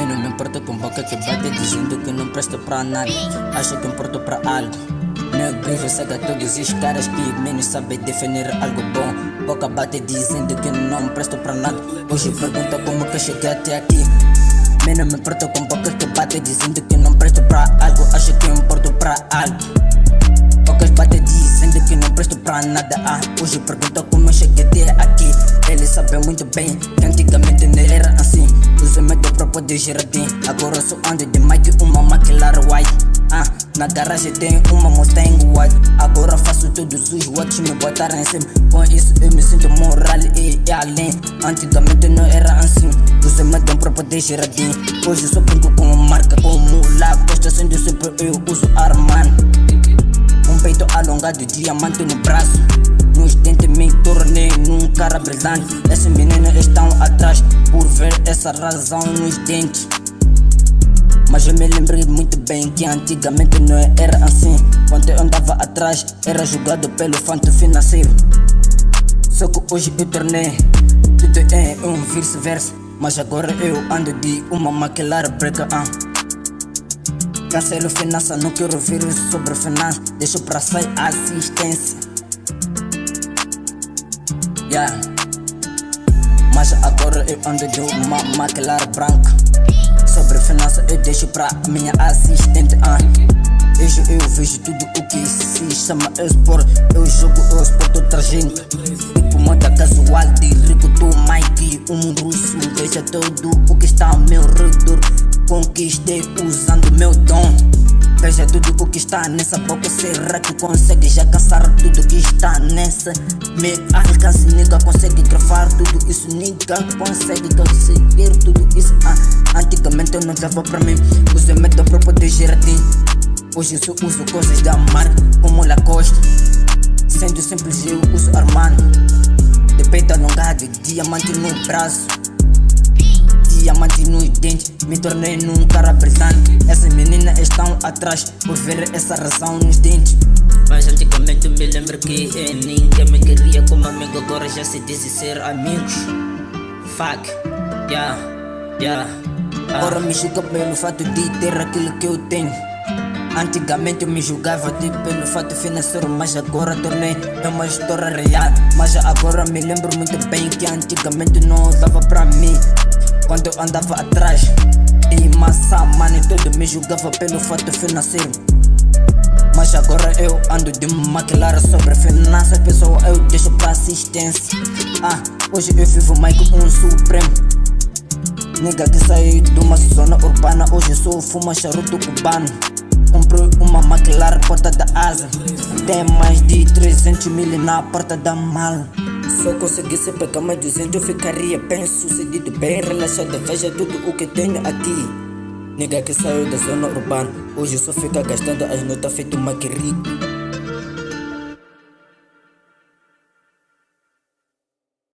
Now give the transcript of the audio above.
não me importa com boca que bate dizendo que não presta pra nada. Acho que importo pra algo. Meu brilho cega todos os caras que menos sabem definir algo bom. Boca bate dizendo que não presto pra nada. Hoje pergunta como que cheguei até aqui. Não me importa com boca que bate dizendo que não presto pra algo. Acho que importo pra algo. Bocas bate dizendo que não presto pra nada. Hoje pergunta como eu cheguei até aqui. Eles sabem muito bem que antigamente não era assim. Usei medo pra poder jardim. Agora só ando de Mike, uma McLaren white. Na garagem tem uma Mustang white. Agora faço todos os watts me botaram em cima. Com isso eu me sinto moral e além. Antigamente não era assim. Usei medo pra poder jardim. Hoje só brinco com uma marca como lá Costa, sendo sempre eu uso Armani. Um peito alongado, diamante no braço. Nos dentes me tornei num cara brilhante. Esses meninos estão atrás por ver essa razão nos dentes. Mas eu me lembrei muito bem que antigamente não era assim. Quando eu andava atrás era julgado pelo fanto financeiro. Só que hoje eu tornei tudo em um vice-versa. Mas agora eu ando de uma McLaren breaker. Cancelo finança, não quero ouvir sobre finança. Deixo pra sair assistência. Mas agora eu ando de uma McLaren branca. Sobre finança eu deixo pra minha assistente. Hoje eu vejo tudo o que se chama esporte. Eu jogo o esporte outra gente. Tipo moda casual de rico do Mike, um russo. Veja tudo o que está ao meu redor. Conquistei usando meu dom. Veja tudo o que está nessa boca. Será que consegue já cansar tudo que está nessa? Me alcance, nigga, consegue gravar tudo isso. Nigga, consegue conseguir tudo isso. Antigamente eu não dava pra mim. Usei medo pra poder jardim. Hoje eu só uso coisas da marca como Lacoste. Sendo simples eu uso Armani. De peito alongado, diamante no braço, diamante nos dentes. Me tornei num cara brilhante. Essas meninas estão atrás por ver essa razão nos dentes. Mas antigamente me lembro que ninguém me queria como amigo. Agora já se diz ser amigos. Fuck, Agora me julga pelo fato de ter aquilo que eu tenho. Antigamente eu me julgava pelo fato financeiro, mas agora tornei uma história real. Mas agora me lembro muito bem que antigamente não dava pra mim. Quando eu andava atrás de massa, mano, todo me julgava pelo fato financeiro. Mas agora eu ando de McLaren sobre finanças, pessoal, eu deixo pra assistência. Hoje eu vivo mais que um supremo. Nigga que saiu de uma zona urbana, hoje sou fuma charuto cubano. Comprei uma McLaren porta da asa. Tem mais de 300 mil na porta da mala. Se eu conseguisse pegar mais 200 eu ficaria bem sucedido, bem relaxado. Veja tudo o que tenho aqui. Nigga que saiu da zona urbana, hoje só fica gastando as notas feito mais que rico.